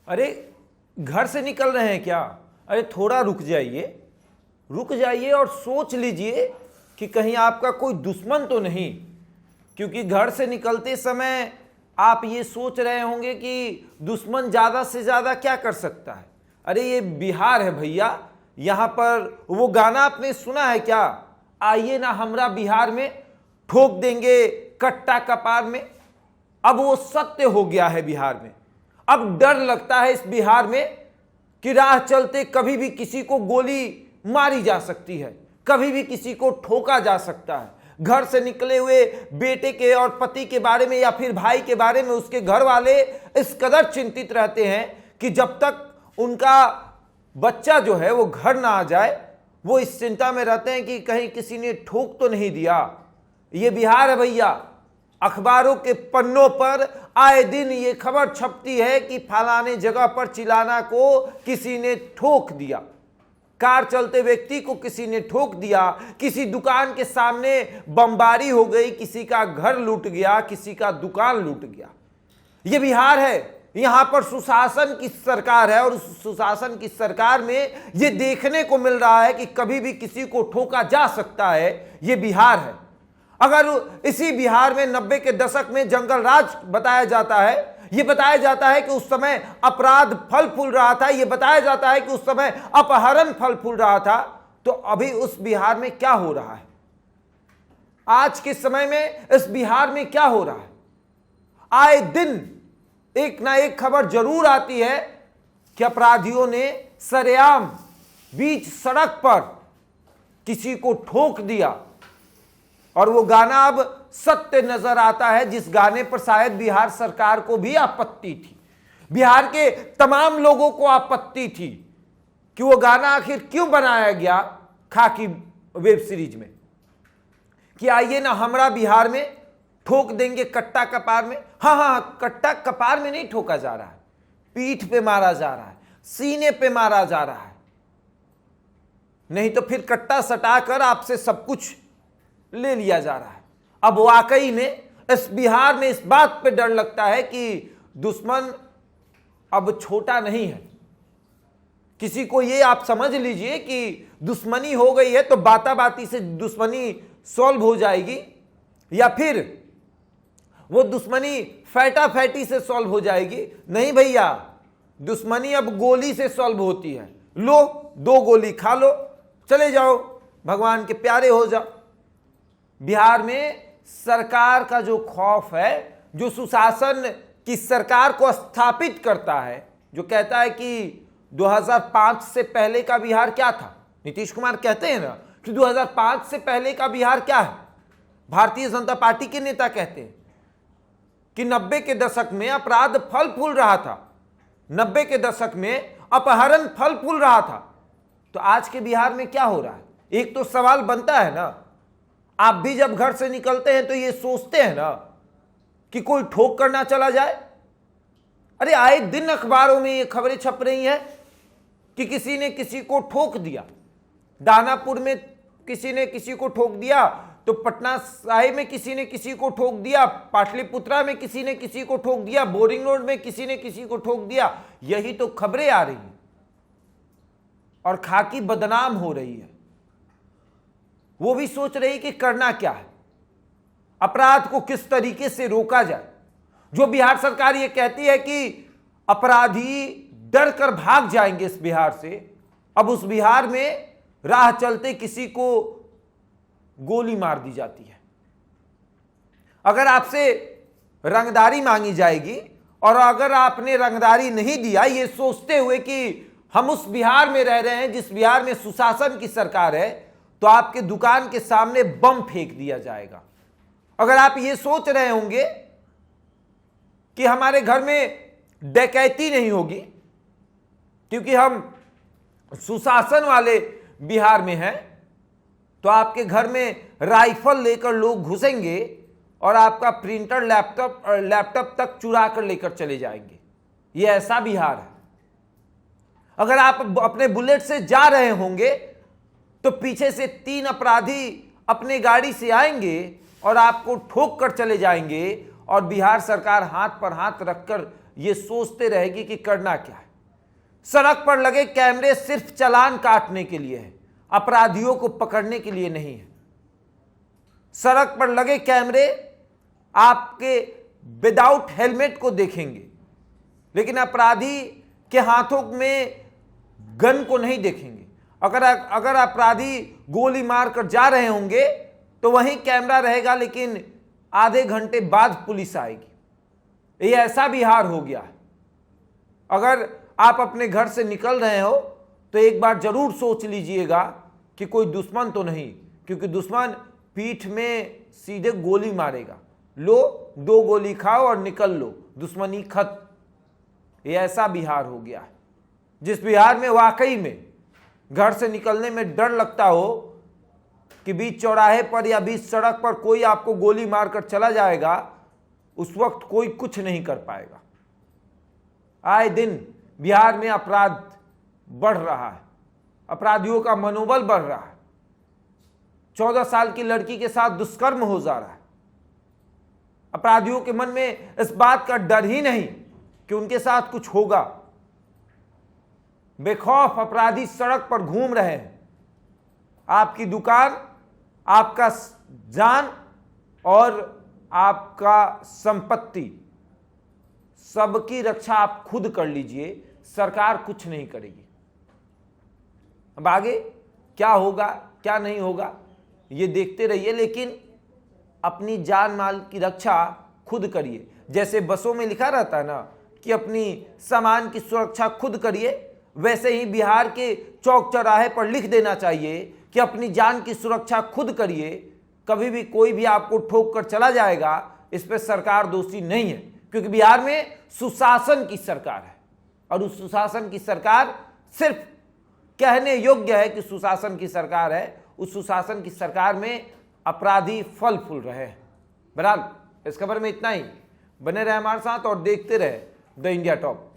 अरे घर से निकल रहे हैं क्या? अरे थोड़ा रुक जाइए और सोच लीजिए कि कहीं आपका कोई दुश्मन तो नहीं, क्योंकि घर से निकलते समय आप ये सोच रहे होंगे कि दुश्मन ज़्यादा से ज़्यादा क्या कर सकता है। अरे ये बिहार है भैया, यहाँ पर वो गाना आपने सुना है क्या, आइए ना हमरा बिहार में, ठोक देंगे कट्टा कपार में। अब वो सत्य हो गया है बिहार में। अब डर लगता है इस बिहार में कि राह चलते कभी भी किसी को गोली मारी जा सकती है, कभी भी किसी को ठोका जा सकता है। घर से निकले हुए बेटे के और पति के बारे में या फिर भाई के बारे में उसके घर वाले इस कदर चिंतित रहते हैं कि जब तक उनका बच्चा जो है वो घर ना आ जाए, वो इस चिंता में रहते हैं कि कहीं किसी ने ठोक तो नहीं दिया। ये बिहार है भैया। अखबारों के पन्नों पर आए दिन ये खबर छपती है कि फलाने जगह पर चिलाना को किसी ने ठोक दिया, कार चलते व्यक्ति को किसी ने ठोक दिया, किसी दुकान के सामने बमबारी हो गई, किसी का घर लूट गया, किसी का दुकान लूट गया। ये बिहार है, यहां पर सुशासन की सरकार है और उस सुशासन की सरकार में ये देखने को मिल रहा है कि कभी भी किसी को ठोका जा सकता है। ये बिहार है। अगर इसी बिहार में 90 के दशक में जंगल राज बताया जाता है, यह बताया जाता है कि उस समय अपराध फल फूल रहा था, यह बताया जाता है कि उस समय अपहरण फल फूल रहा था, तो अभी उस बिहार में क्या हो रहा है? आज के समय में इस बिहार में क्या हो रहा है? आए दिन एक ना एक खबर जरूर आती है कि अपराधियों ने सरेआम बीच सड़क पर किसी को ठोक दिया, और वो गाना अब सत्य नजर आता है, जिस गाने पर शायद बिहार सरकार को भी आपत्ति थी, बिहार के तमाम लोगों को आपत्ति थी कि वो गाना आखिर क्यों बनाया गया खाकी वेब सीरीज में, कि आइए ना हमरा बिहार में, ठोक देंगे कट्टा कपार में। हाँ, कट्टा कपार में नहीं ठोका जा रहा है, पीठ पे मारा जा रहा है, सीने पे मारा जा रहा है। नहीं तो फिर कट्टा सटाकर आपसे सब कुछ ले लिया जा रहा है। अब वाकई में इस बिहार में इस बात पे डर लगता है कि दुश्मन अब छोटा नहीं है। किसी को ये आप समझ लीजिए कि दुश्मनी हो गई है तो बाता बाती से दुश्मनी सॉल्व हो जाएगी, या फिर वो दुश्मनी फैटा फैटी से सॉल्व हो जाएगी। नहीं भैया, दुश्मनी अब गोली से सॉल्व होती है। लो 2 गोली खा लो, चले जाओ, भगवान के प्यारे हो जाओ। बिहार में सरकार का जो खौफ है, जो सुशासन की सरकार को स्थापित करता है, जो कहता है कि 2005 से पहले का बिहार क्या था। नीतीश कुमार कहते हैं ना कि 2005 से पहले का बिहार क्या है। भारतीय जनता पार्टी के नेता कहते हैं कि 90 के दशक में अपराध फल फूल रहा था, 90 के दशक में अपहरण फल फूल रहा था। तो आज के बिहार में क्या हो रहा है? एक तो सवाल बनता है ना, आप भी जब घर से निकलते हैं तो ये सोचते हैं ना कि कोई ठोक कर ना चला जाए। अरे आए दिन अखबारों में ये खबरें छप रही हैं कि किसी ने किसी को ठोक दिया, दानापुर में किसी ने किसी को ठोक दिया, तो पटना साहिब में किसी ने किसी को ठोक दिया, पाटलिपुत्रा में किसी ने किसी को ठोक दिया, बोरिंग रोड में किसी ने किसी को ठोक दिया। यही तो खबरें आ रही हैं और खाकी बदनाम हो रही है। वो भी सोच रही कि करना क्या है, अपराध को किस तरीके से रोका जाए। जो बिहार सरकार ये कहती है कि अपराधी डर कर भाग जाएंगे इस बिहार से, अब उस बिहार में राह चलते किसी को गोली मार दी जाती है। अगर आपसे रंगदारी मांगी जाएगी और अगर आपने रंगदारी नहीं दिया, ये सोचते हुए कि हम उस बिहार में रह रहे हैं जिस बिहार में सुशासन की सरकार है, तो आपके दुकान के सामने बम फेंक दिया जाएगा। अगर आप ये सोच रहे होंगे कि हमारे घर में डकैती नहीं होगी क्योंकि हम सुशासन वाले बिहार में हैं, तो आपके घर में राइफल लेकर लोग घुसेंगे और आपका प्रिंटर लैपटॉप तक चुरा कर लेकर चले जाएंगे। ये ऐसा बिहार है। अगर आप अपने बुलेट से जा रहे होंगे तो पीछे से 3 अपराधी अपने गाड़ी से आएंगे और आपको ठोक कर चले जाएंगे, और बिहार सरकार हाथ पर हाथ रखकर ये सोचते रहेगी कि करना क्या है। सड़क पर लगे कैमरे सिर्फ चालान काटने के लिए है, अपराधियों को पकड़ने के लिए नहीं है। सड़क पर लगे कैमरे आपके विदाउट हेलमेट को देखेंगे, लेकिन अपराधी के हाथों में गन को नहीं देखेंगे। अगर अपराधी गोली मारकर जा रहे होंगे तो वहीं कैमरा रहेगा, लेकिन आधे घंटे बाद पुलिस आएगी। ये ऐसा बिहार हो गया है। अगर आप अपने घर से निकल रहे हो तो एक बार जरूर सोच लीजिएगा कि कोई दुश्मन तो नहीं, क्योंकि दुश्मन पीठ में सीधे गोली मारेगा। लो 2 गोली खाओ और निकल लो, दुश्मनी खत्म। ये ऐसा बिहार हो गया है, जिस बिहार में वाकई में घर से निकलने में डर लगता हो कि बीच चौराहे पर या बीच सड़क पर कोई आपको गोली मारकर चला जाएगा, उस वक्त कोई कुछ नहीं कर पाएगा। आए दिन बिहार में अपराध बढ़ रहा है, अपराधियों का मनोबल बढ़ रहा है। 14 साल की लड़की के साथ दुष्कर्म हो जा रहा है। अपराधियों के मन में इस बात का डर ही नहीं कि उनके साथ कुछ होगा। बेखौफ अपराधी सड़क पर घूम रहे हैं। आपकी दुकान, आपका जान और आपका संपत्ति, सबकी रक्षा आप खुद कर लीजिए, सरकार कुछ नहीं करेगी। अब आगे क्या होगा क्या नहीं होगा ये देखते रहिए, लेकिन अपनी जान माल की रक्षा खुद करिए। जैसे बसों में लिखा रहता है ना कि अपनी सामान की सुरक्षा खुद करिए, वैसे ही बिहार के चौक चौराहे पर लिख देना चाहिए कि अपनी जान की सुरक्षा खुद करिए। कभी भी कोई भी आपको ठोक कर चला जाएगा, इस पर सरकार दोषी नहीं है, क्योंकि बिहार में सुशासन की सरकार है। और उस सुशासन की सरकार सिर्फ कहने योग्य है कि सुशासन की सरकार है। उस सुशासन की सरकार में अपराधी फल फूल रहे हैं। बहरहाल इस खबर में इतना ही। बने रहे हमारे साथ और देखते रहे द इंडिया टॉप।